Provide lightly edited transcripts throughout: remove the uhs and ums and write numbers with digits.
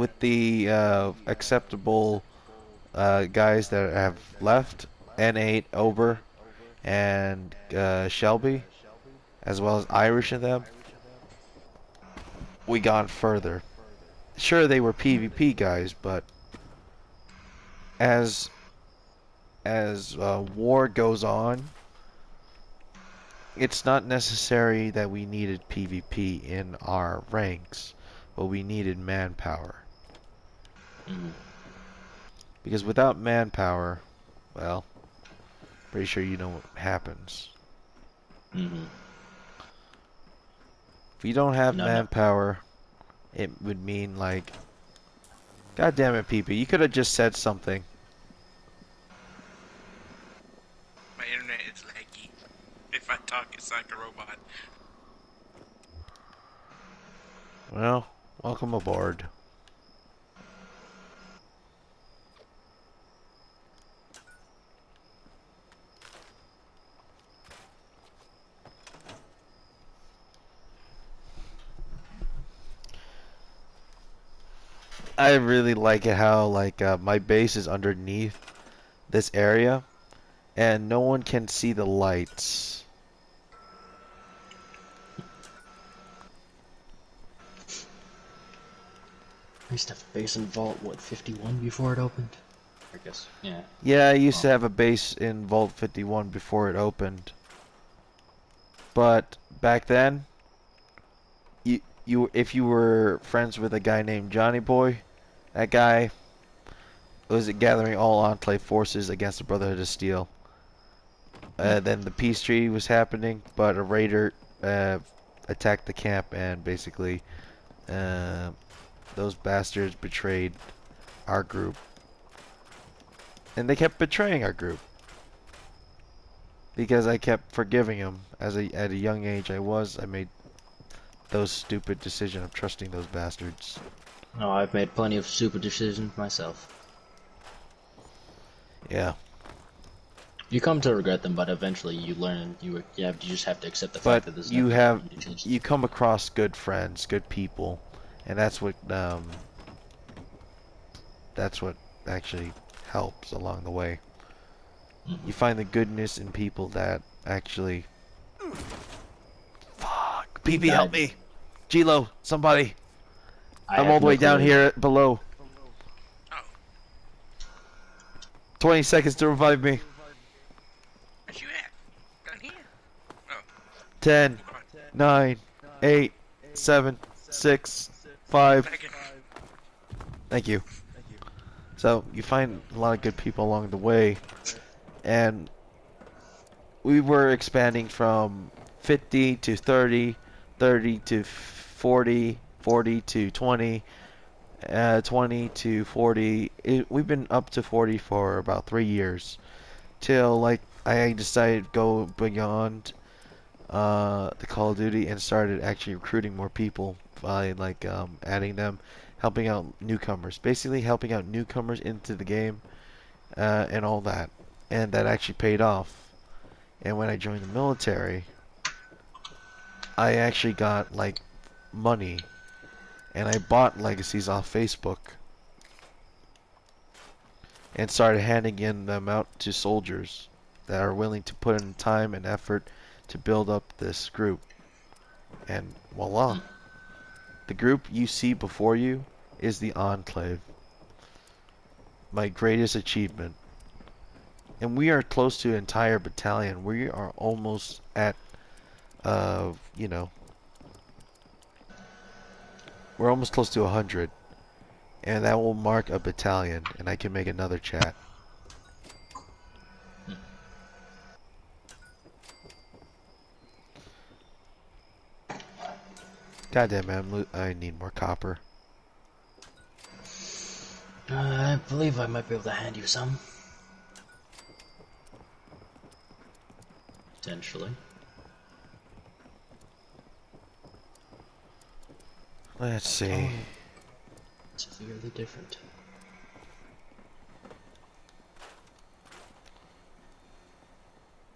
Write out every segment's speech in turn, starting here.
with the acceptable guys that have left, N8, Ober, and Shelby, as well as Irish in them, we gone further. Sure, they were PvP guys, but as war goes on, it's not necessary that we needed PvP in our ranks, but we needed manpower. Mm-hmm. Because without manpower, well, pretty sure you know what happens. Mm-hmm. If you don't have No, no. manpower, it would mean like, God damn it, people, you could have just said something. My internet is laggy. If I talk, it's like a robot. Well, welcome aboard. I really like it how like my base is underneath this area and no one can see the lights. I used to have a base in Vault, what, 51 before it opened? I guess, yeah. Yeah, I used to Well, have a base in Vault 51 before it opened. But back then, you if you were friends with a guy named Johnny Boy, that guy was gathering all Enclave forces against the Brotherhood of Steel. Then the peace treaty was happening, but a raider attacked the camp and basically uh, those bastards betrayed our group. And they kept betraying our group. Because I kept forgiving them. At a young age I made those stupid decision of trusting those bastards. no, I've made plenty of stupid decisions myself. Yeah. You come to regret them, but eventually you learn. You just have to accept the fact But that there's you nothing you have can do to change them. you come across good friends, good people, and that's what actually helps along the way. Mm-hmm. You find the goodness in people that actually fuck. BB, help me. Gilo, somebody. I I'm all have the no way down clue. here below. Oh, 20 seconds to revive me. where's you at? Down here? Oh, 10, come on. 9, 8, 7, 6, 5. Second. Thank you. So you find a lot of good people along the way, and we were expanding from 50 to 30, 30 to 40, 40 to 20, 20 to 40. We've been up to 40 for about 3 years, till like I decided to go beyond the Call of Duty and started actually recruiting more people by like adding them, helping out newcomers, basically helping out newcomers into the game and all that, and that actually paid off. And when I joined the military, I actually got like money, and I bought legacies off Facebook and started handing in them out to soldiers that are willing to put in time and effort to build up this group. And voila, the group you see before you is the Enclave, my greatest achievement. And we are close to an entire battalion. We are almost at, you know, we're almost close to 100. And that will mark a battalion, and I can make another chat. Goddamn, man, I need more copper. I believe I might be able to hand you some. Potentially. Let's see. Oh, severely different.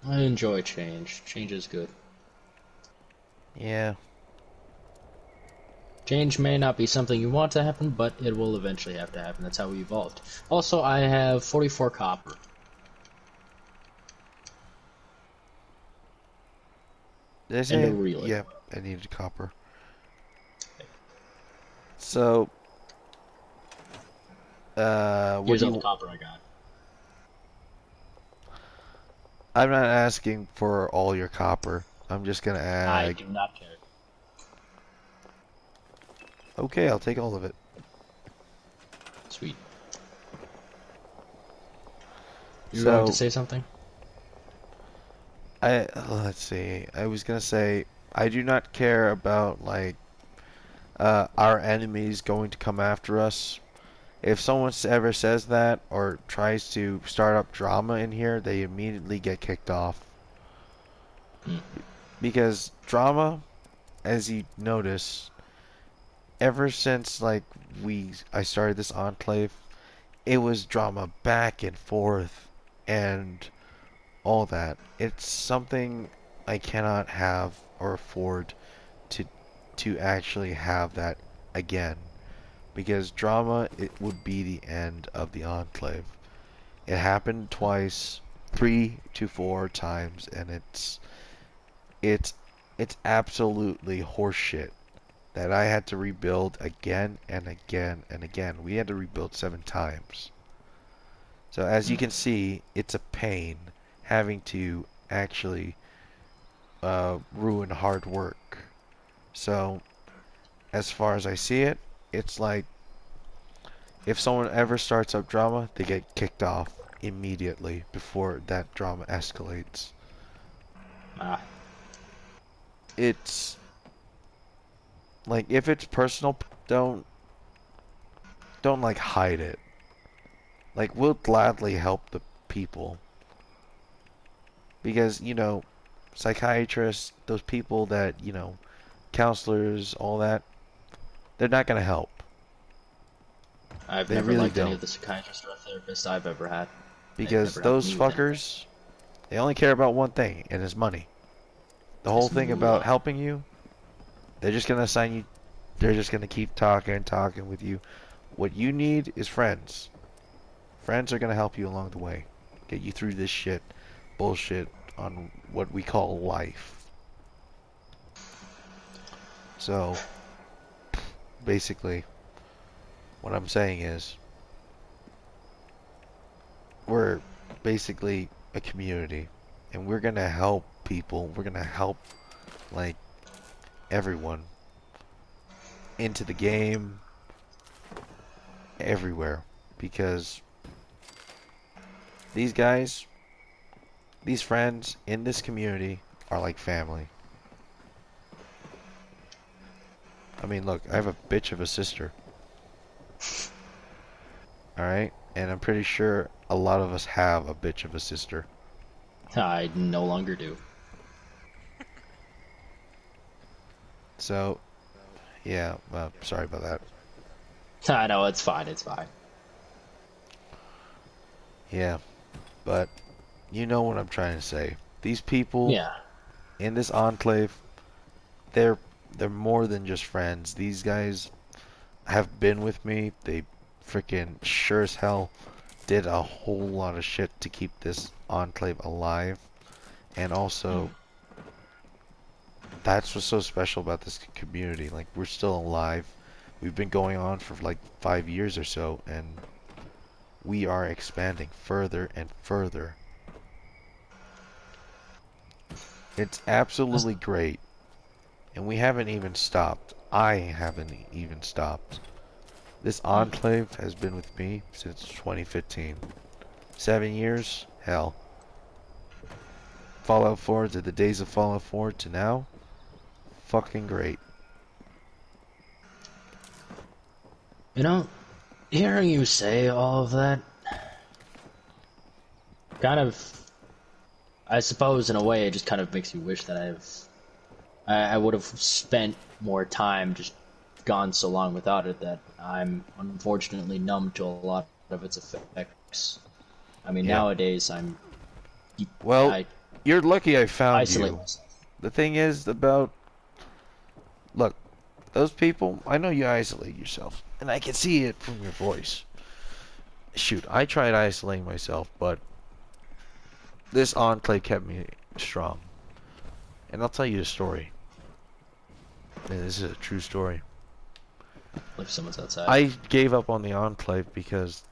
I enjoy change. Change is good. Yeah. Change may not be something you want to happen, but it will eventually have to happen. That's how we evolved. Also, I have 44 copper. This And a ain't. relay. Yep, I needed copper. So, what Here's do all the you? copper I got. I'm not asking for all your copper. I'm just gonna I add. do not care. Okay, I'll take all of it. Sweet. You were going to So, say something? let's see. I was gonna say I do not care about like our enemies going to come after us. If someone ever says that or tries to start up drama in here, they immediately get kicked off. Hmm. Because drama, as you notice, ever since like I started this enclave, it was drama back and forth and all that. It's something I cannot have or afford to actually have that again. Because drama, it would be the end of the enclave. It happened twice, 3 to 4 times, and it's it's absolutely horseshit that I had to rebuild again and again and again. We had to rebuild 7 times. So as you can see, it's a pain having to actually ruin hard work. So as far as I see it, it's like if someone ever starts up drama, they get kicked off immediately before that drama escalates. Ah. It's like if it's personal, don't like hide it. Like we'll gladly help the people because psychiatrists, those people that counselors, all that, they're not gonna help. I've They never really liked any don't of the psychiatrists or therapists I've ever had. They've because never helped those me with anything. fuckers, they only care about one thing and it's money. The whole It's thing about moolah. helping you, they're just gonna assign you. They're just gonna keep talking and talking with you. What you need is friends. Friends are gonna help you along the way, get you through this bullshit on what we call life. So, basically, what I'm saying is, we're basically a community, and we're gonna help people. We're gonna help, like, everyone into the game, everywhere, because these guys, these friends in this community are like family. I mean, look, I have a bitch of a sister. Alright? And I'm pretty sure a lot of us have a bitch of a sister. I no longer do. So, yeah, sorry about that. I know, it's fine, it's fine. Yeah, but you know what I'm trying to say. These people Yeah. in this enclave, they're more than just friends. These guys have been with me. They freaking sure as hell did a whole lot of shit to keep this enclave alive. And also, that's what's so special about this community. Like, we're still alive. We've been going on for like 5 years or so, and we are expanding further and further. It's absolutely great. And we haven't even stopped. I haven't even stopped. This enclave has been with me since 2015. 7 years? Hell. Fallout 4 to the days of Fallout 4 to now? Fucking great. You know, hearing you say all of that, kind of, I suppose in a way it just kind of makes you wish that I would have spent more time, just gone so long without it that I'm unfortunately numb to a lot of its effects. I mean, Yeah. nowadays Well, I you're lucky I found isolate you. myself. The thing is about... Look, Those people, I know you isolate yourself, and I can see it from your voice. Shoot, I tried isolating myself, but this enclave kept me strong. And I'll tell you a story. And this is a true story. If someone's outside. I gave up on the enclave because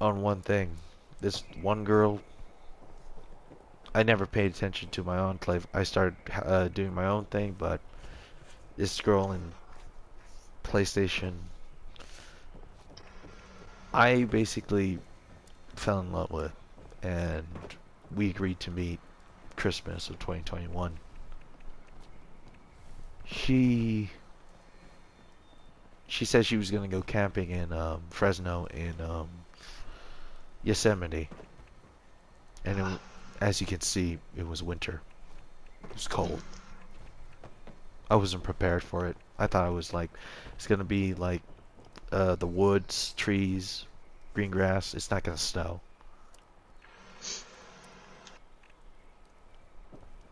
on one thing. This one girl, I never paid attention to my enclave. I started doing my own thing, but this girl in PlayStation, I basically fell in love with, and we agreed to meet Christmas of 2021. She said she was gonna go camping in Fresno in Yosemite, and as you can see, it was winter. It was cold. I wasn't prepared for it. I thought it was like it's gonna be like the woods, trees, green grass. It's not gonna snow.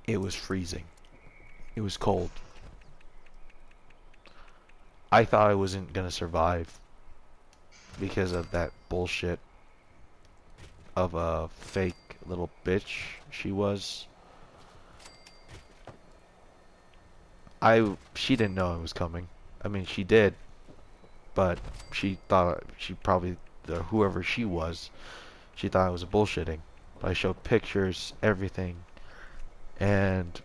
It was freezing. It was cold. I thought I wasn't gonna survive because of that bullshit of a fake little bitch she was. She didn't know I was coming. I mean, she did, but she thought she probably whoever she was, she thought I was bullshitting. But I showed pictures, everything, and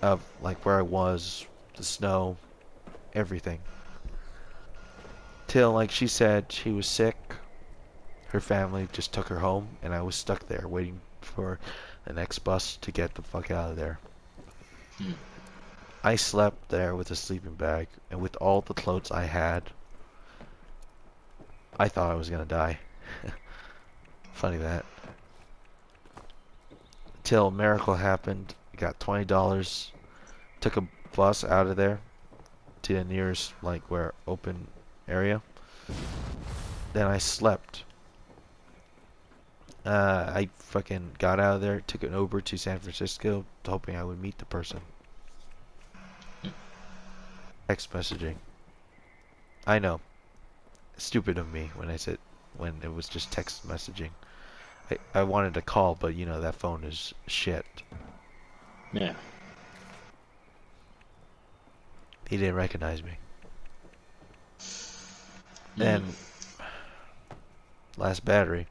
of like where I was, the snow, everything. Till like she said she was sick. Her family just took her home, and I was stuck there waiting for the next bus to get the fuck out of there. Hmm. I slept there with a sleeping bag, and with all the clothes I had, I thought I was gonna die. Funny that. Till a miracle happened. I got $20. Took a bus out of there to the nearest like where open area. Then I slept. I fucking got out of there, took an Uber to San Francisco, hoping I would meet the person. Text messaging. I know. Stupid of me when it was just text messaging. I wanted to call, but you know that phone is shit. Yeah. He didn't recognize me. Then last battery.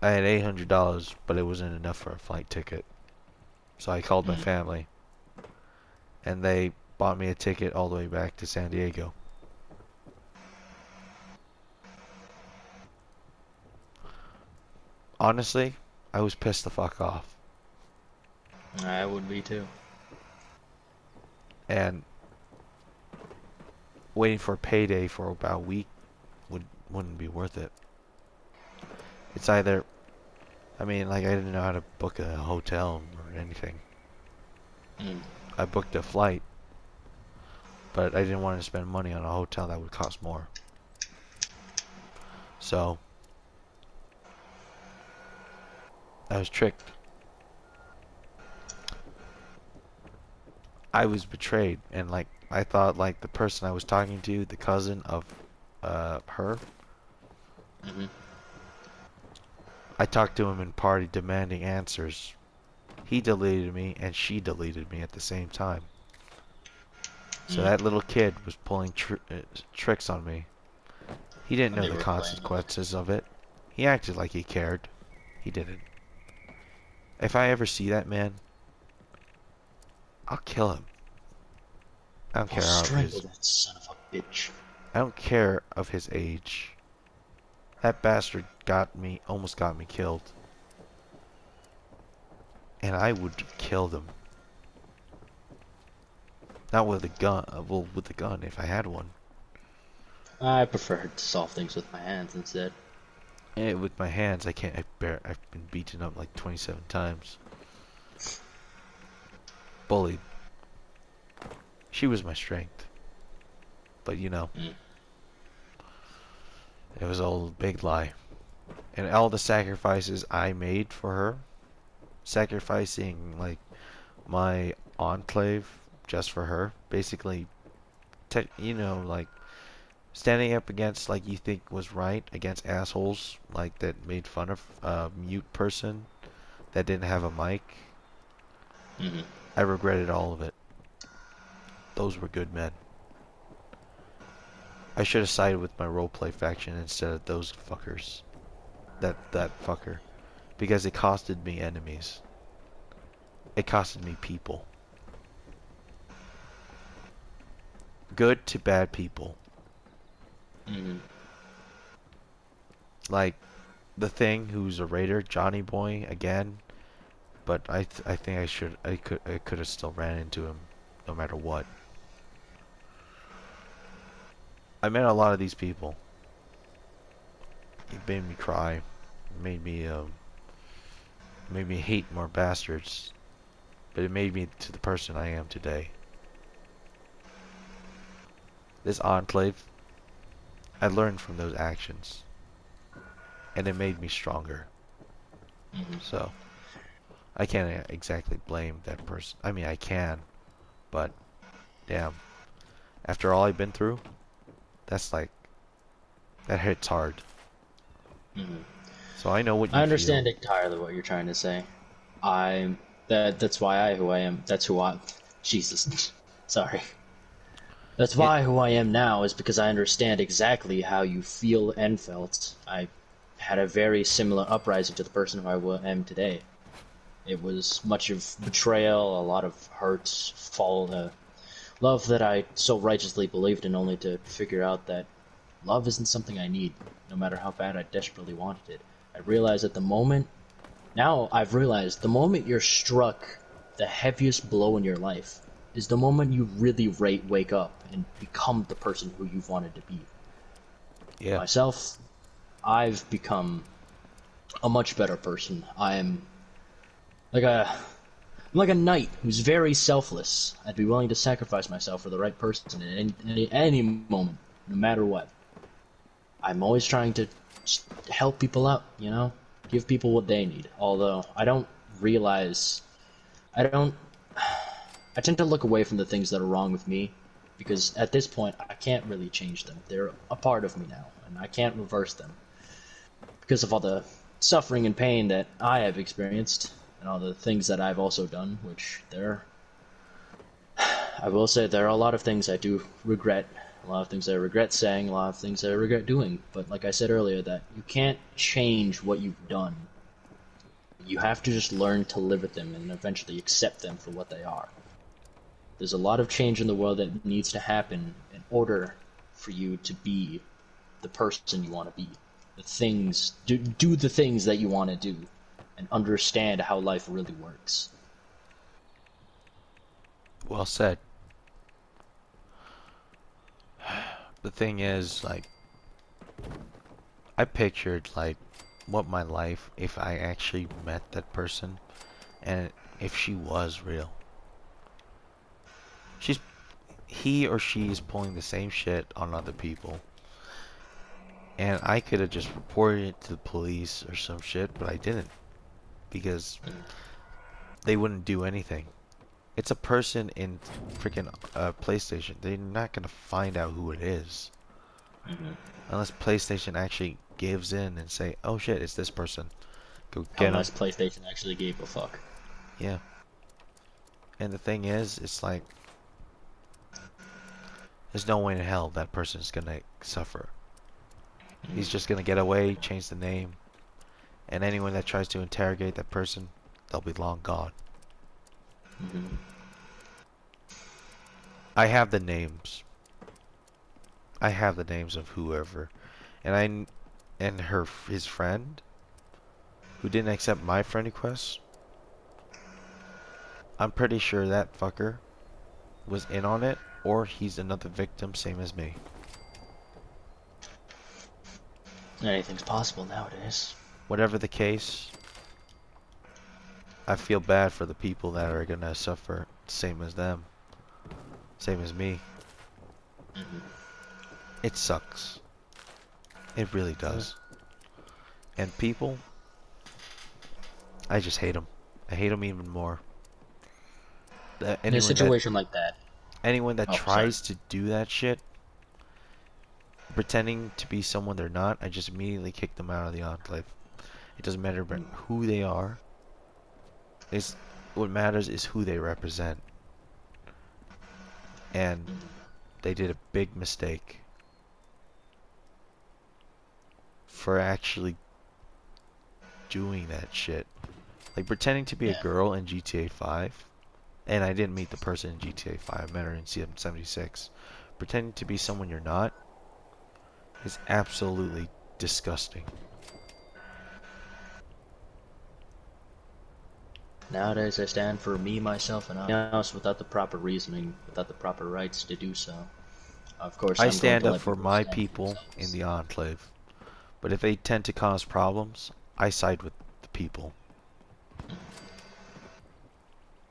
I had $800, but it wasn't enough for a flight ticket. So I called my family, and they bought me a ticket all the way back to San Diego. Honestly, I was pissed the fuck off. I would be too. And waiting for payday for about a week wouldn't be worth it. It's either, I mean, like I didn't know how to book a hotel or anything. I booked a flight, but I didn't want to spend money on a hotel that would cost more. So I was tricked. I was betrayed, and like I thought like the person I was talking to, the cousin of her. I talked to him in party demanding answers. He deleted me and she deleted me at the same time. So that little kid was pulling tricks on me. He didn't know the consequences of it. He acted like he cared. He didn't. If I ever see that man, I'll kill him. I don't care how strangle that son of a bitch. I don't care of his age. That bastard almost got me killed. And I would kill them. Not with a gun, well, with a gun if I had one. I prefer to solve things with my hands instead. And with my hands, I can't. I've been beaten up like 27 times. Bullied. She was my strength. But you know, it was all a big lie. And all the sacrifices I made for her, sacrificing like my Enclave just for her. Basically, you know, like standing up against like you think was right against assholes like that made fun of a mute person that didn't have a mic. Mm-hmm. I regretted all of it. Those were good men. I should have sided with my roleplay faction instead of those fuckers. That fucker. Because it costed me enemies. It costed me people. Good to bad people. Mm-hmm. Like the Thing, who's a raider, Johnny Boy again. But I think I could have still ran into him, no matter what. I met a lot of these people. It made me cry. It made me hate more bastards. But it made me to the person I am today. This Enclave, I learned from those actions. And it made me stronger. Mm-hmm. So, I can't exactly blame that person. I mean, I can. But, damn. After all I've been through, that's like, that hits hard. Mm-hmm. So I know what I you feel. understand entirely what you're trying to say. That's why I who I am. That's who I. Jesus, sorry. That's It, why who I am now is because I understand exactly how you feel and felt. I had a very similar uprising to the person who am today. It was much of betrayal, a lot of hurt, fall, love that I so righteously believed in, only to figure out that love isn't something I need, no matter how bad I desperately wanted it. I've realized the moment you're struck the heaviest blow in your life is the moment you really wake up and become the person who you've wanted to be. yeah. Myself, I've become a much better person. Like a I'm like a knight who's very selfless. I'd be willing to sacrifice myself for the right person at any moment, no matter what. I'm always trying to just help people out, you know? Give people what they need. Although, I don't, I tend to look away from the things that are wrong with me, because at this point, I can't really change them. They're a part of me now, and I can't reverse them. Because of all the suffering and pain that I have experienced, and all the things that I've also done, I will say there are a lot of things I do regret, a lot of things I regret saying, a lot of things I regret doing. But like I said earlier, that you can't change what you've done. You have to just learn to live with them and eventually accept them for what they are. There's a lot of change in the world that needs to happen in order for you to be the person you want to be. Do the things that you want to do, and understand how life really works. Well said. The thing is, like, I pictured, like, what my life, if I actually met that person, and if she was real. He or she is pulling the same shit on other people. And I could have just reported it to the police or some shit, but I didn't. Because they wouldn't do anything. It's a person in freaking PlayStation. They're not gonna find out who it is. Mm-hmm. Unless PlayStation actually gives in and say, oh shit, it's this person. Go get him. Unless PlayStation actually gave a fuck. Yeah. And the thing is, it's like, there's no way in hell that person's gonna suffer. He's just gonna get away, change the name, and anyone that tries to interrogate that person, they'll be long gone. Mm-hmm. I have the names. I have the names of whoever, and his friend, who didn't accept my friend request. I'm pretty sure that fucker was in on it, or he's another victim, same as me. Anything's possible nowadays. Whatever the case, I feel bad for the people that are gonna suffer, same as them, same as me. Mm-hmm. It sucks. It really does. And people, I just hate them. I hate them even more. In a anyone that situation like that. anyone that Oh, sorry. tries to do that shit, pretending to be someone they're not, I just immediately kick them out of the Enclave. It doesn't matter about who they are. It's what matters is who they represent. And they did a big mistake for actually doing that shit. Like pretending to be a Yeah. girl in GTA 5, and I didn't meet the person in GTA 5, I met her in CM76. Pretending to be someone you're not is absolutely disgusting. Nowadays, I stand for me, myself, and I else without the proper reasoning, without the proper rights to do so. Of course, I I'm going stand to up let for people my stand for people in themselves. the Enclave, but if they tend to cause problems, I side with the people.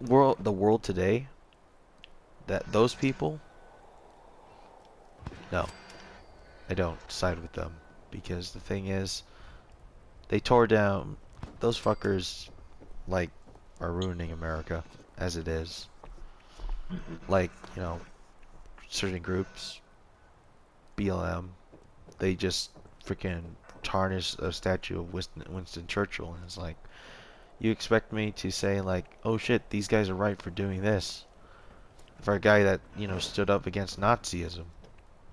The world today, that those people, no, I don't side with them, because the thing is, they tore down those fuckers, like, are ruining America as it is. Like, certain groups, BLM, they just freaking tarnish a statue of Winston Churchill, and it's like, you expect me to say like, oh shit, these guys are right for doing this, for a guy that, stood up against Nazism.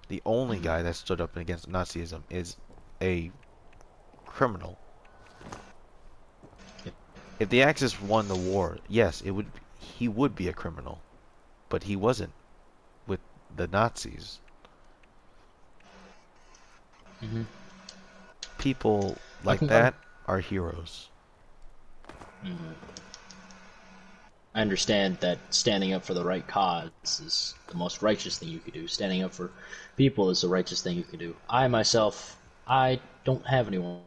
The only guy that stood up against Nazism is a criminal. If the Axis won the war, yes, he would be a criminal, but he wasn't with the Nazis. Mm-hmm. People I like can. that are heroes. I understand that standing up for the right cause is the most righteous thing you could do. Standing up for people is the righteous thing you could do. I myself, I don't have anyone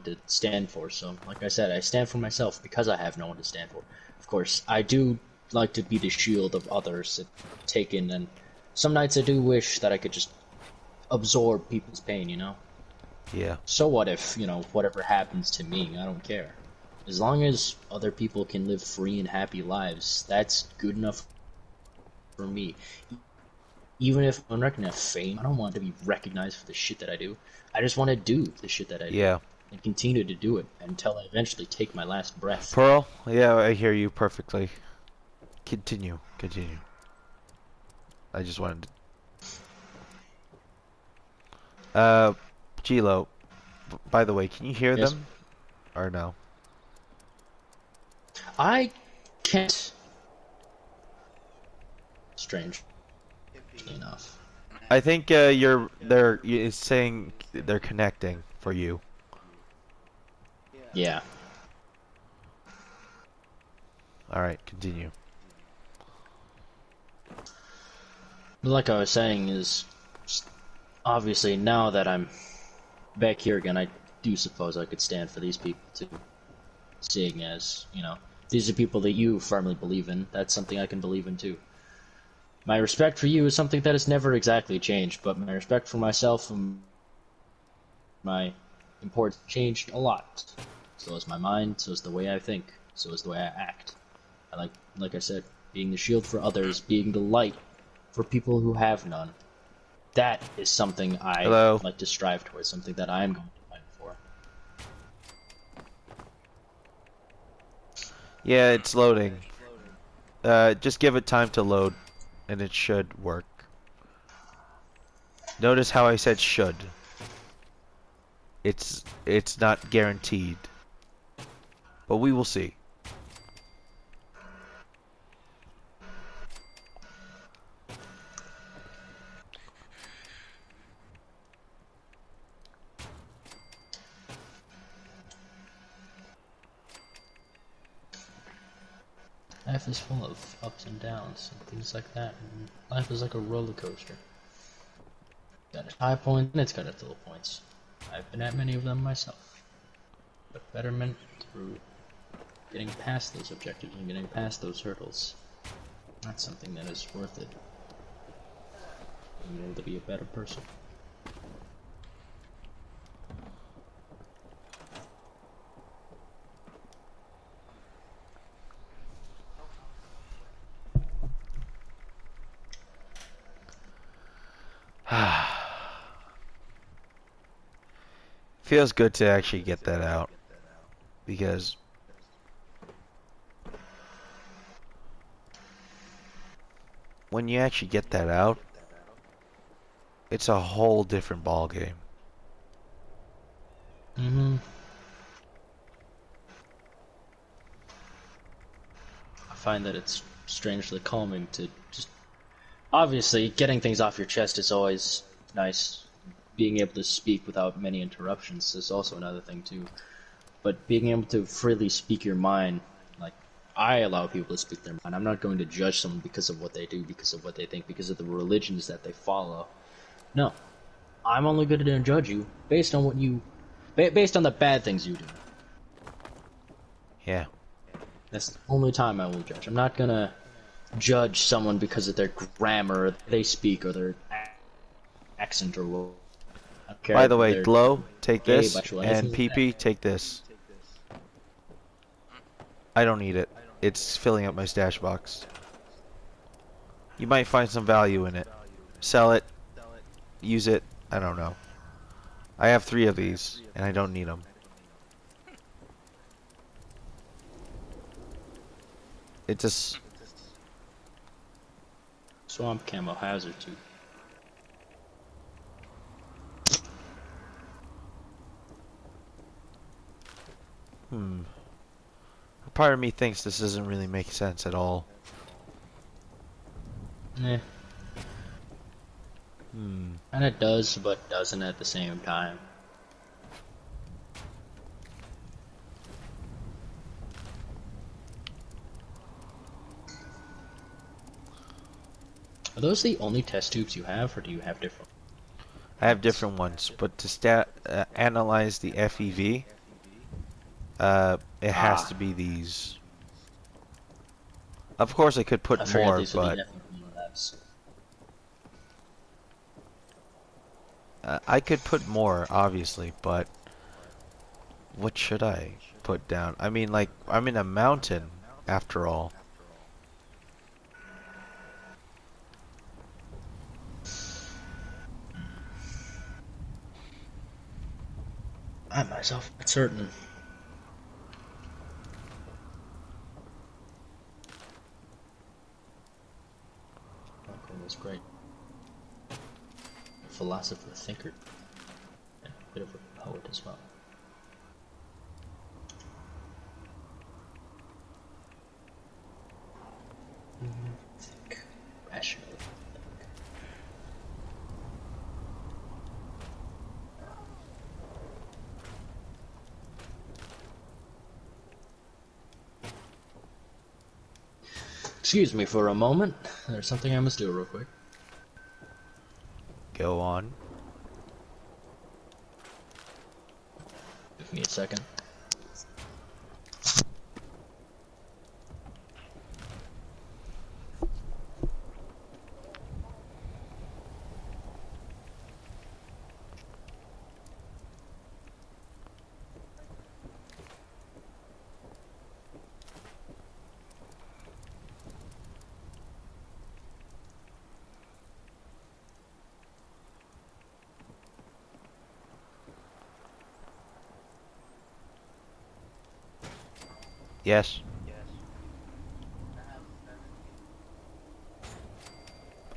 to stand for. So, like I said, I stand for myself because I have no one to stand for. Of course, I do like to be the shield of others that take in, and some nights I do wish that I could just absorb people's pain, Yeah. So what if, whatever happens to me, I don't care. As long as other people can live free and happy lives, that's good enough for me. Even if I'm not gonna have fame, I don't want to be recognized for the shit that I do. I just want to do the shit that I do. Yeah. And continue to do it until I eventually take my last breath. Pearl, yeah, I hear you perfectly. Continue. I just wanted to... Gilo, by the way, can you hear Yes? them? Or no? I can't. Strangely enough. I think it's saying they're connecting for you. Yeah. Alright, continue. Like I was saying, is obviously now that I'm back here again, I do suppose I could stand for these people too. Seeing as, these are people that you firmly believe in, that's something I can believe in too. My respect for you is something that has never exactly changed, but my respect for myself and my importance changed a lot. So is my mind, so is the way I think, so is the way I act. I like I said, being the shield for others, being the light for people who have none. That is something I Hello? like to strive towards, something that I am going to fight for. Yeah, it's loading. Just give it time to load, and it should work. Notice how I said should. It's not guaranteed. But we will see. Life is full of ups and downs and things like that. And life is like a roller coaster. It's got its high points and it's got its low points. I've been at many of them myself. But betterment through getting past those objectives and getting past those hurdles. That's something that is worth it. Being able to be a better person. Feels good to actually get that out because when you actually get that out, it's a whole different ball game. Mm-hmm. I find that it's strangely calming to just... Obviously, getting things off your chest is always nice. Being able to speak without many interruptions is also another thing, too. But being able to freely speak your mind, like, I allow people to speak their mind. I'm not going to judge someone because of what they do, because of what they think, because of the religions that they follow. No. I'm only going to judge you based on what you... based on the bad things you do. Yeah. That's the only time I will judge. I'm not gonna judge someone because of their grammar, they speak, or their accent, or what. I don't care By if the way, they're Glow, take gay, this, bisexual, anything and like that. PP, take this. I don't need it. It's filling up my stash box. You might find some value in it. Sell it, use it, I don't know. I have 3 of these, and I don't need them. It just... Swamp camo hazard too. Part of me thinks this doesn't really make sense at all. Eh. And it does, but doesn't at the same time. Are those the only test tubes you have, or do you have different? I have different ones, but to analyze the FEV, it has to be these. Of course, I could put I forgot more, these are the but FMV labs. I could put more, obviously, but what should I put down? I mean, like, I'm in a mountain, after all. I myself not certain. Malcolm was great. A philosopher, thinker, and a bit of a poet as well. Think rationally. Excuse me for a moment. There's something I must do real quick. Go on. Give me a second. Yes.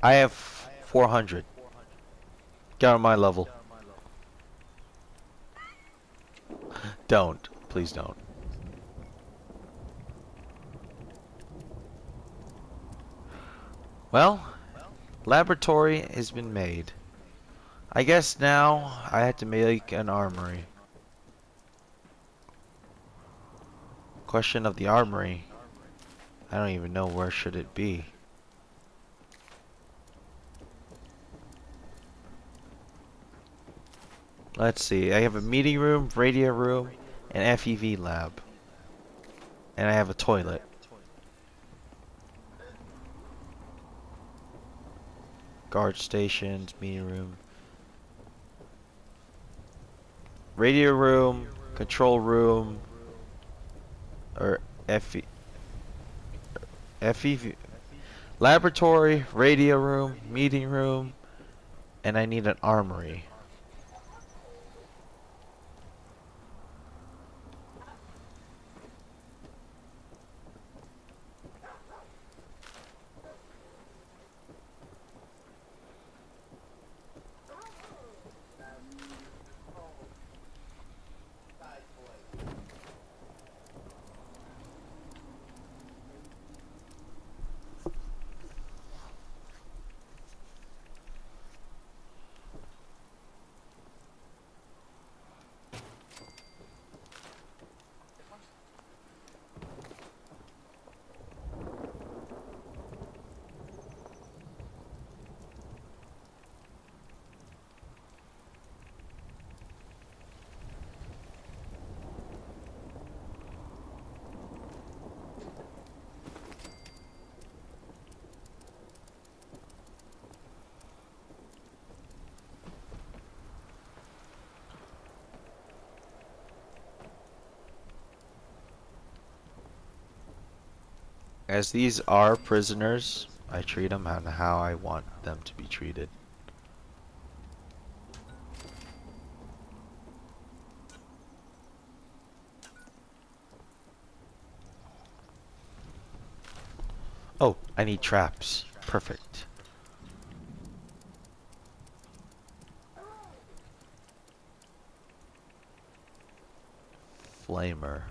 I have 400. Get on my level. Don't. Please don't. Well, laboratory has been made. I guess now I have to make an armory. Question of the armory. I don't even know where should it be. Let's see. I have a meeting room, radio room, and FEV lab. And I have a toilet. Guard stations, meeting room. Radio room, control room, or FEV. Laboratory, radio room, meeting room, and I need an armory. As these are prisoners, I treat them how I want them to be treated. Oh, I need traps. Perfect. Flamer.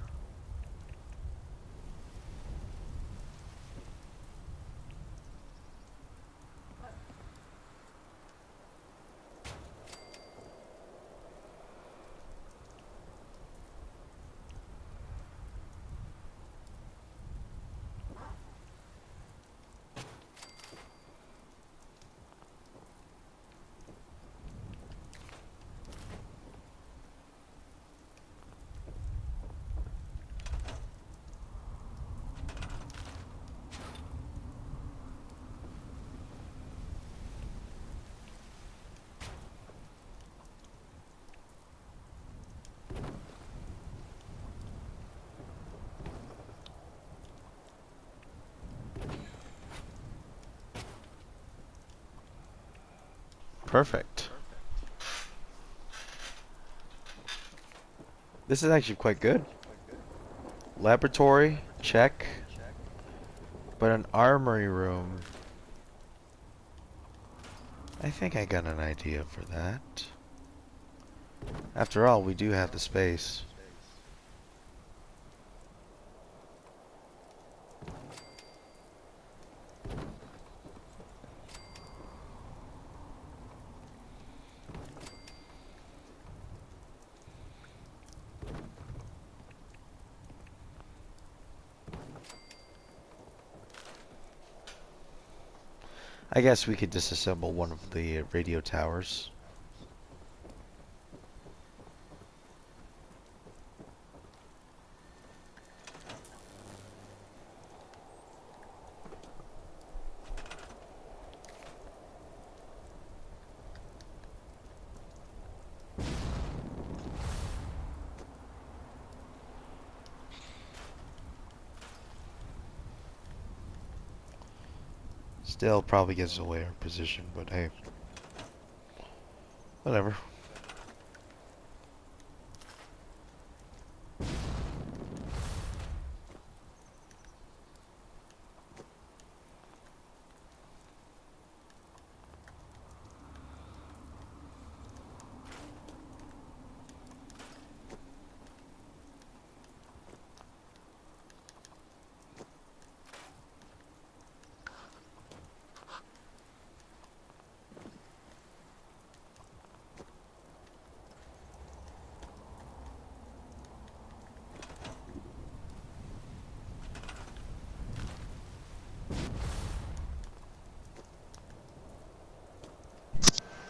Perfect. This is actually quite good. Laboratory, check. But an armory room. I think I got an idea for that. After all, we do have the space. I guess we could disassemble one of the radio towers. Still probably gets away our position, but hey. Whatever.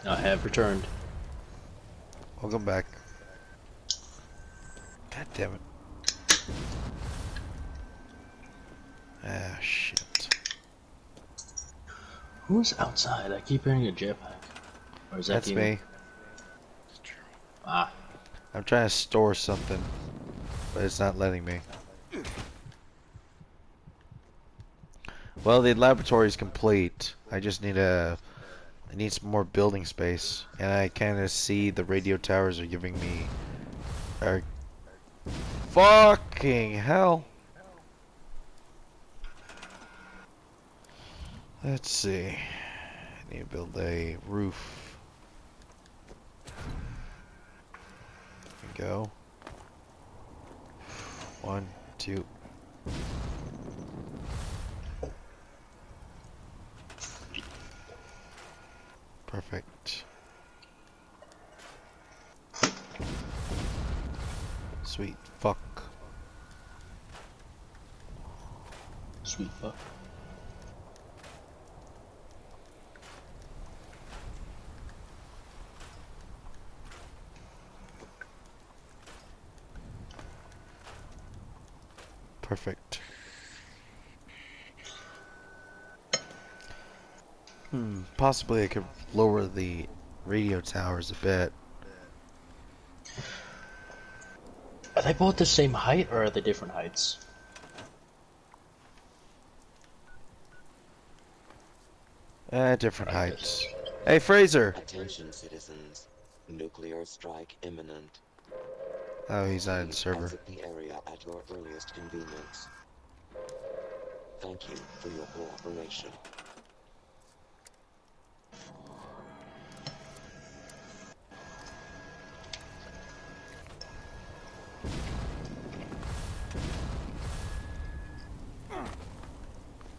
I have returned. Welcome back. God damn it. Ah, shit. Who's outside? I keep hearing a jetpack. Or is that That's you? me. It's true. Ah. I'm trying to store something, but it's not letting me. Well, the laboratory's complete. I just need I need some more building space, and I kind of see the radio towers are giving me. Are fucking hell. Let's see. I need to build a roof. There we go. 1, 2. Perfect. Sweet fuck. Sweet fuck. Perfect. Possibly I could lower the radio towers a bit. Are they both the same height or are they different heights? Different I guess. heights. Hey, Fraser! Attention, citizens. Nuclear strike imminent. Oh, he's not in the Please server. exit the area at your earliest convenience. Thank you for your cooperation.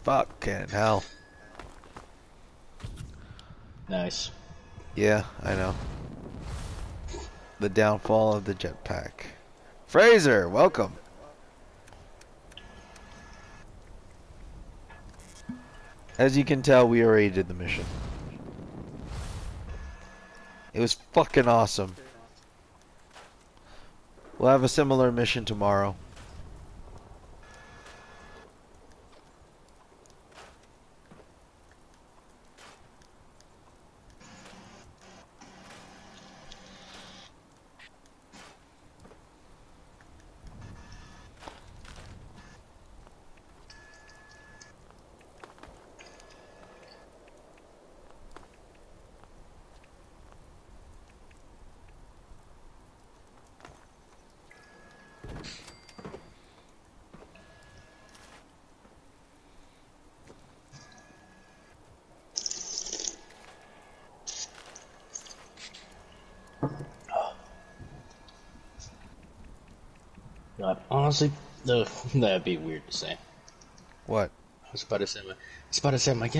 Fucking hell. Nice. Yeah, I know. The downfall of the jetpack. Fraser, welcome. As you can tell, we already did the mission. It was fucking awesome. We'll have a similar mission tomorrow. God, honestly, ugh, that'd be weird to say. What? I was about to say, I'm like,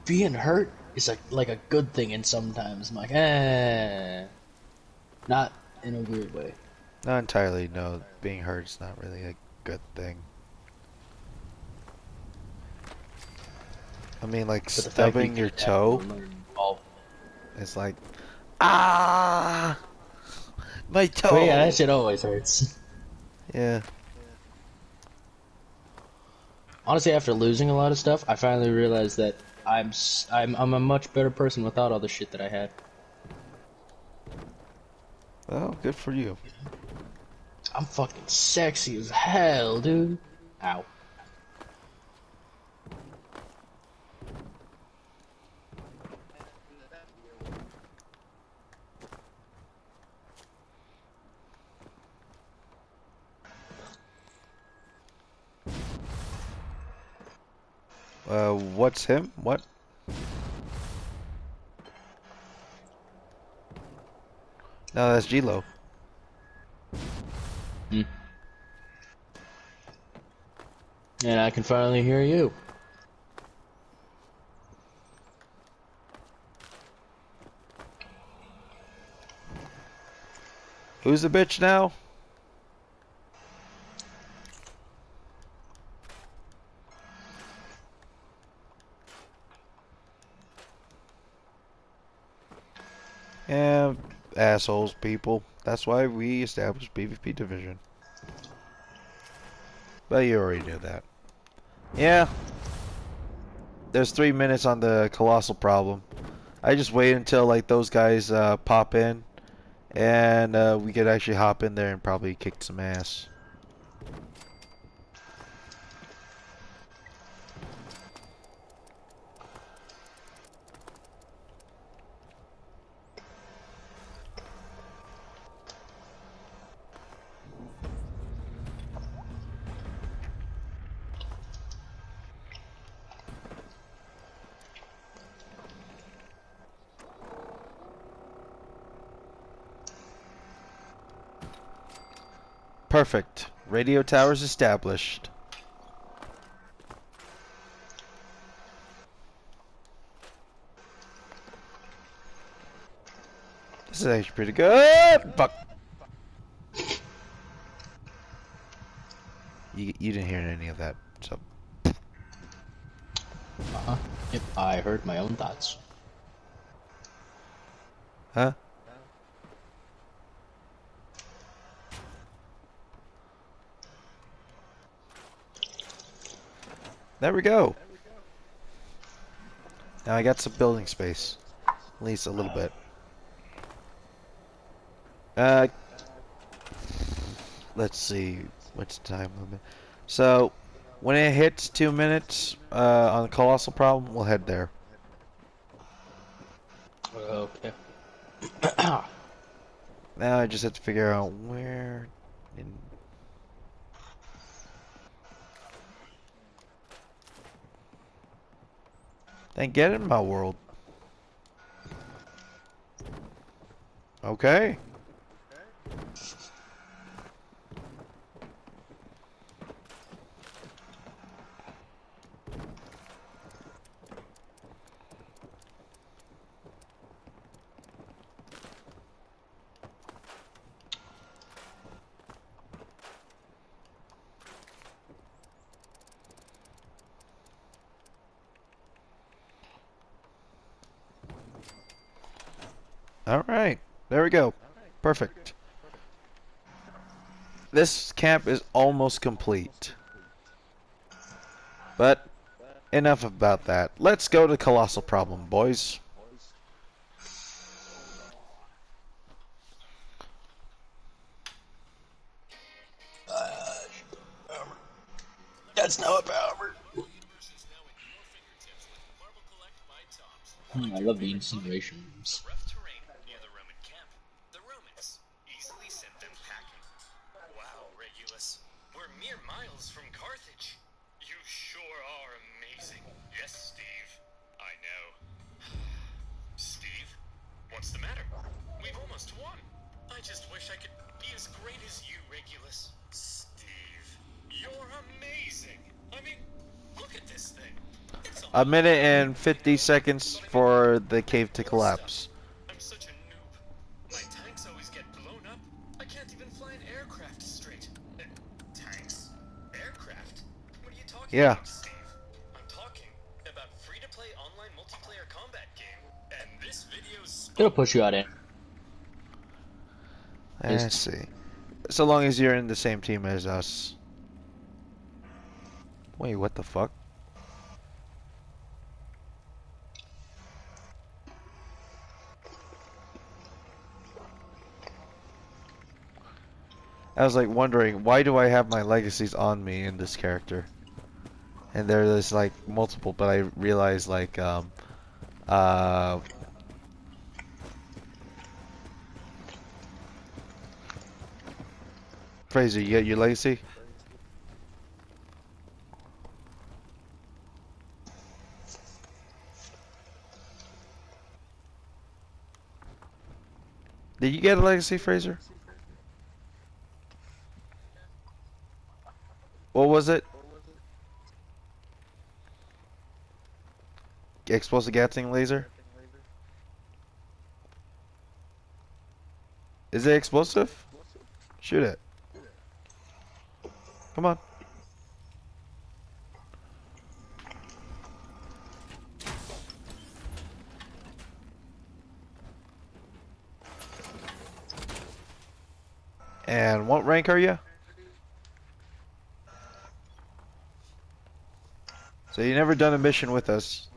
being hurt is like a good thing, and sometimes I'm like, not in a weird way. Not entirely, no. Being hurt is not really a good thing. I mean, like, But the fact that you stubbing your can't have no toe learn involved. is like, ah! My But yeah, toe! that shit always hurts. Yeah. Honestly, after losing a lot of stuff, I finally realized that I'm a much better person without all the shit that I had. Well, good for you. I'm fucking sexy as hell, dude. Ow. What's him? What? No, that's G-Lo. Hmm. And I can finally hear you. Who's the bitch now? Yeah, assholes, people. That's why we established PvP division. But you already knew that. Yeah. There's 3 minutes on the colossal problem. I just wait until like those guys pop in, and we could actually hop in there and probably kick some ass. Perfect. Radio towers established. This is actually pretty good. Fuck. You didn't hear any of that, so. Uh-huh. Yep, I heard my own thoughts. Huh? There we go. Now I got some building space. At least a little bit. Uh, let's see. What's the time limit? So, when it hits 2 minutes on the colossal problem, we'll head there. Okay. Now I just have to figure out where in... Then get in my world. Okay. Alright. There we go. Perfect. This camp is almost complete. But enough about that. Let's go to Colossal Problem, boys. That's now a power. I love the insinuations. Rough terrain near the Roman camp. The Romans easily sent them packing. Wow, Regulus, we're mere miles from Carthage. You sure are amazing. Yes, Steve. I know. Steve, what's the matter? We've almost won. I just wish I could be as great as you, Regulus. Steve, you're amazing. I mean, look at this thing. It's A minute and 50 seconds for the cave to collapse. I'm such a noob. My tanks always get blown up. I can't even fly an aircraft straight. Tanks? Aircraft? What are you talking Yeah. about, Steve? I'm talking about free-to-play online multiplayer combat game. And this video's... It'll push you out in. I see. So long as you're in the same team as us. Wait, what the fuck? I was like wondering, why do I have my legacies on me in this character? And there's like multiple, but I realized like Fraser, you get your legacy? Did you get a legacy, Fraser? What was it? Explosive Gatling laser? Is it explosive? Shoot it. Come on. And what rank are you? So you never done a mission with us.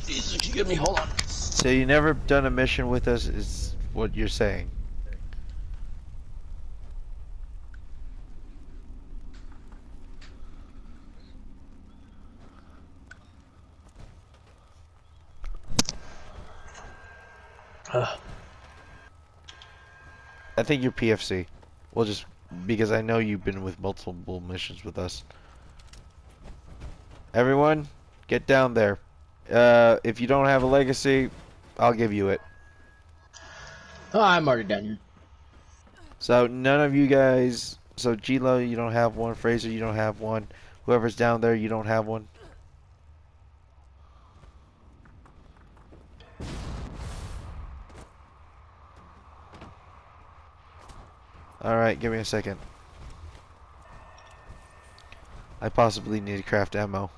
Jesus, can you give me? Hold on. So you never done a mission with us is what you're saying. I think you're PFC. We'll just, because I know you've been with multiple missions with us. Everyone, get down there. If you don't have a legacy, I'll give you it. Oh, I'm already down here. So none of you guys, so G-Lo, you don't have one. Fraser, you don't have one. Whoever's down there, you don't have one. Alright, give me a second. I possibly need to craft ammo.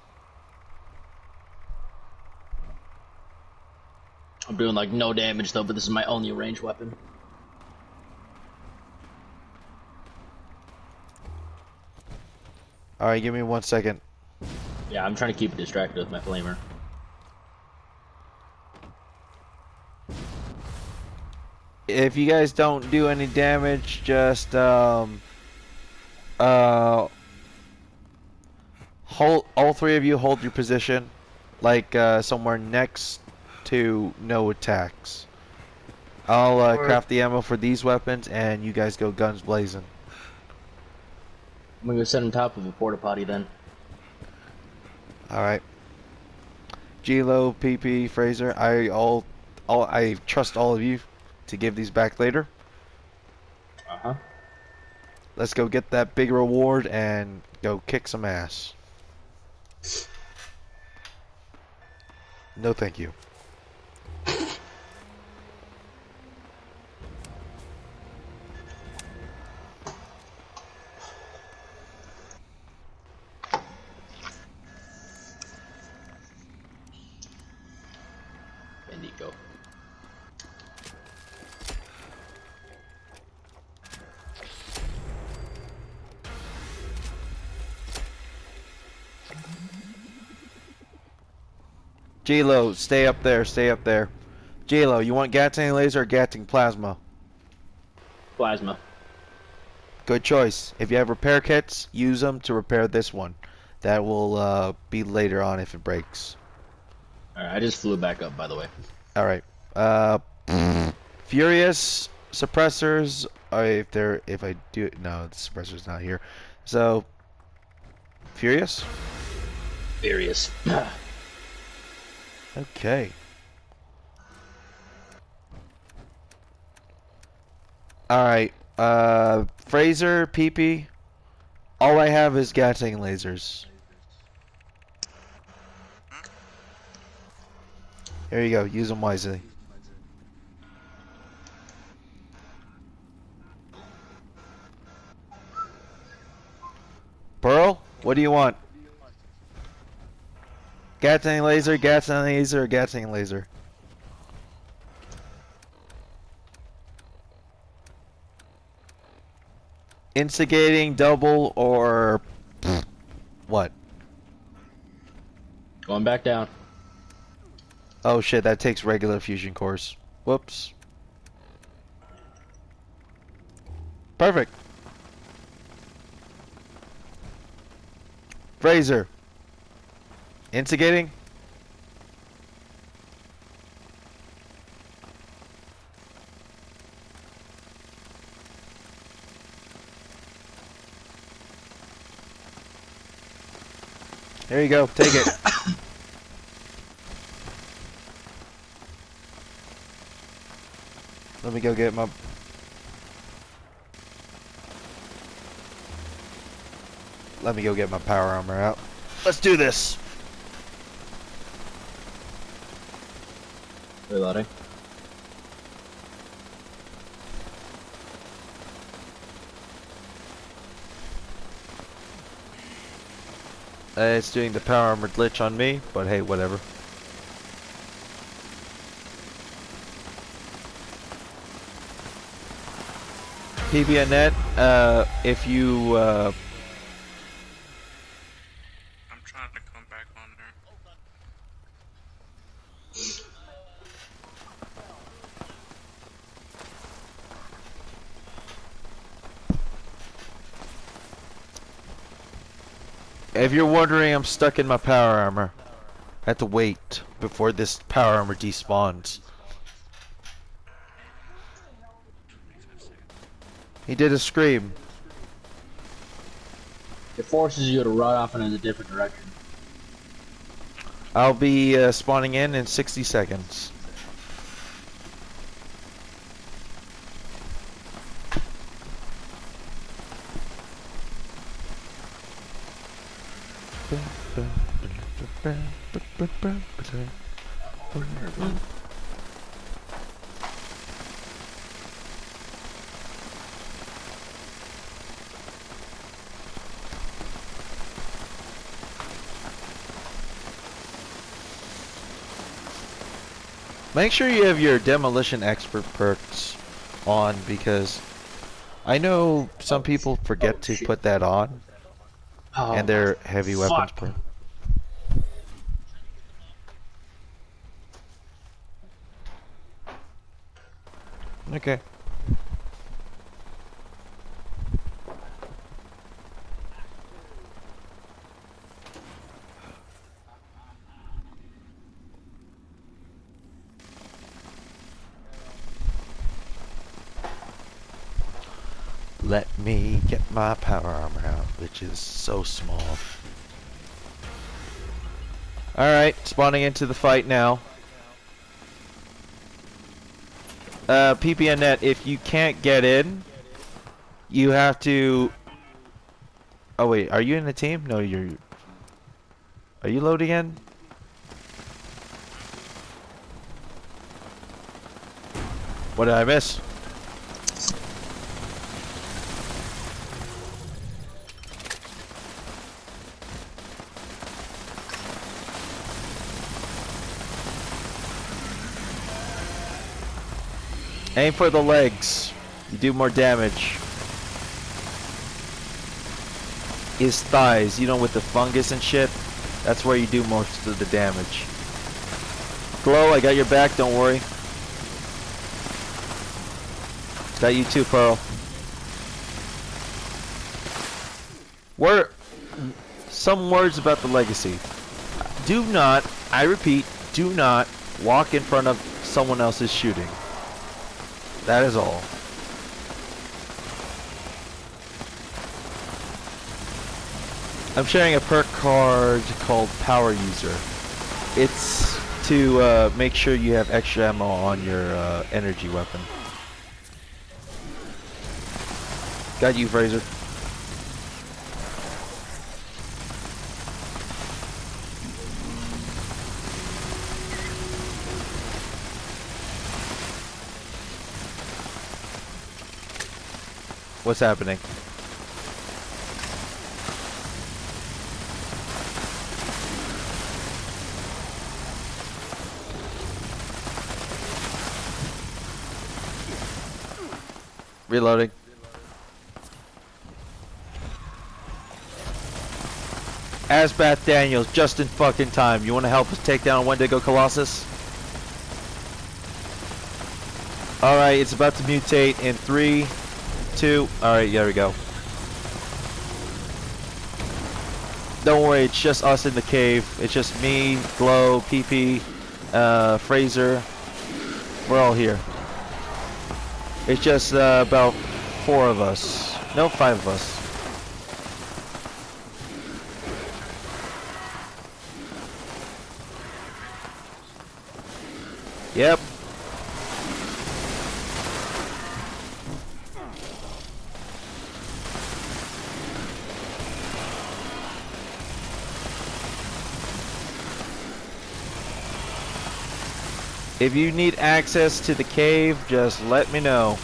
I'm doing like no damage though, but this is my only ranged weapon. Alright, give me 1 second. Yeah, I'm trying to keep it distracted with my flamer. If you guys don't do any damage, just hold hold all three of you hold your position, like somewhere next to no attacks. I'll craft the ammo for these weapons, and you guys go guns blazing. I'm gonna go sit on top of a porta potty then. All right. G-Lo, PP, Fraser, I trust all of you to give these back later. Uh-huh. Let's go get that big reward and go kick some ass. No, thank you. Bendigo. G-Lo, stay up there, stay up there. G-Lo, you want Gatling laser or Gatling plasma? Plasma. Good choice. If you have repair kits, use them to repair this one. That will be later on if it breaks. Alright, I just flew back up, by the way. Alright. Furious suppressors. If I do no, the suppressor's not here. So Furious? Furious. Okay. Alright. Fraser, PP. All I have is Gatling lasers. Here you go, use them wisely. Pearl, what do you want? Gatling laser, or Gatling laser? Instigating, double, or what? Going back down. Oh shit, that takes regular fusion cores. Whoops. Perfect. Fraser. Instigating. There you go, take it. Let me go get my... Let me go get my power armor out. Let's do this! Reloading. It's doing the power armor glitch on me, but hey, whatever. PBNet, if you, I'm trying to come back on there. if you're wondering, I'm stuck in my power armor. I have to wait before this power armor despawns. He did a scream. It forces you to run off in a different direction. I'll be spawning in 60 seconds. Make sure you have your demolition expert perks on, because I know some people forget to put that on, Oh, and their heavy weapons fuck. perk. Okay. Let me get my power armor out, which is so small. Alright, spawning into the fight now. PPNet, if you can't get in, you have to... Oh wait, are you in the team? No, you're... Are you loading in? What did I miss? Aim for the legs. You do more damage. His thighs, you know, with the fungus and shit. That's where you do most of the damage. Glow, I got your back, don't worry. Got you too, Pearl. Some words about the legacy. Do not, I repeat, do not walk in front of someone else's shooting. That is all. I'm sharing a perk card called Power User. It's to make sure you have extra ammo on your energy weapon. Got you, Fraser. What's happening? Reloading. Asbath Daniels, just in fucking time. You want to help us take down Wendigo Colossus? Alright, it's about to mutate in 3, 2. Alright, there we go. Don't worry, it's just us in the cave. It's just me, Glow, PP, Fraser. We're all here. It's just about 4 of us. No, 5 of us. Yep. If you need access to the cave, just let me know.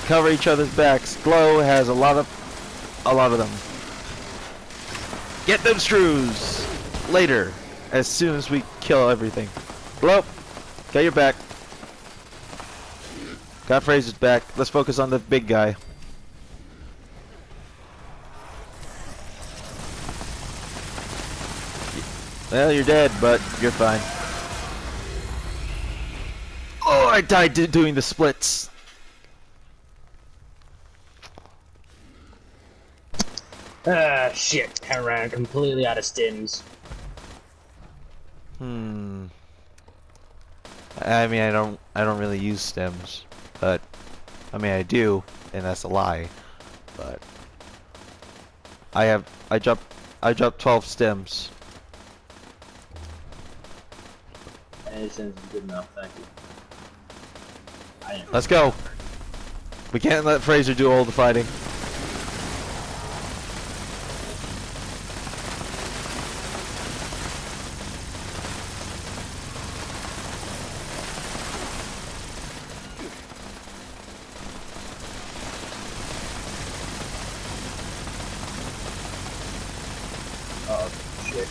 Cover each other's backs. Glow has a lot of them. Get them screws later, as soon as we kill everything. Glow, got your back. Got Fraser's back. Let's focus on the big guy. Well, you're dead, but you're fine. Oh, I died doing the splits. Ah, shit. I ran completely out of stims. I mean, I don't really use stems, but I mean, I do, and that's a lie. But I dropped 12 stems. Any stims is good enough, thank you. Let's go. We can't let Fraser do all the fighting. Oh, shit.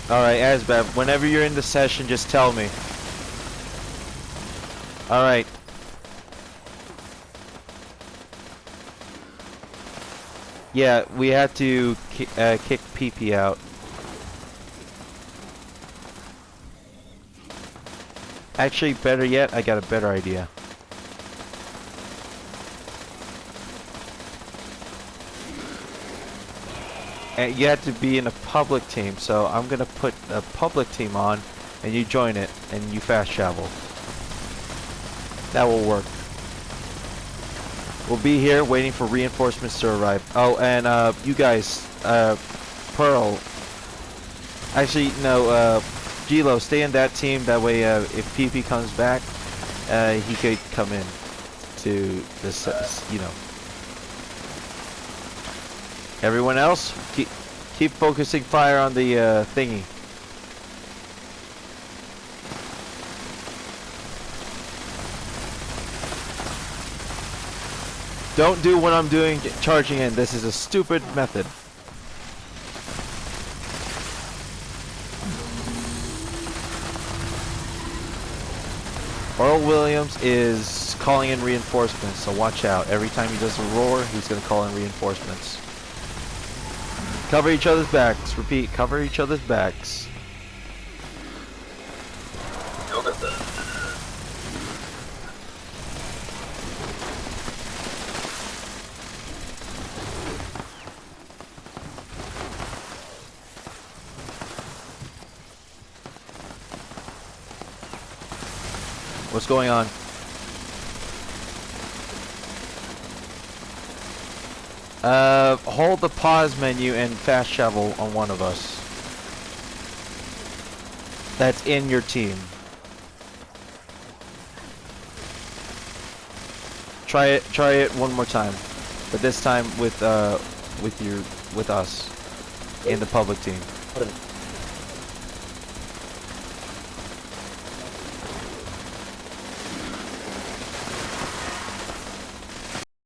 Alright, Asbab, whenever you're in the session, just tell me. Alright. Yeah, we had to kick PP out. Actually, better yet, I got a better idea. And you have to be in a public team, so I'm gonna put a public team on, and you join it, and you fast travel. That will work. We'll be here waiting for reinforcements to arrive. Oh, and you guys, Pearl. Actually, no, Gilo, stay in that team. That way, if PP comes back, he could come in to this, you know. Everyone else, keep focusing fire on the thingy. Don't do what I'm doing, charging in. This is a stupid method. Earl Williams is calling in reinforcements, so watch out. Every time he does a roar, he's going to call in reinforcements. Cover each other's backs. Repeat, cover each other's backs. What's going on? Hold the pause menu and fast travel on one of us. That's in your team. Try it one more time, but this time with us in the public team.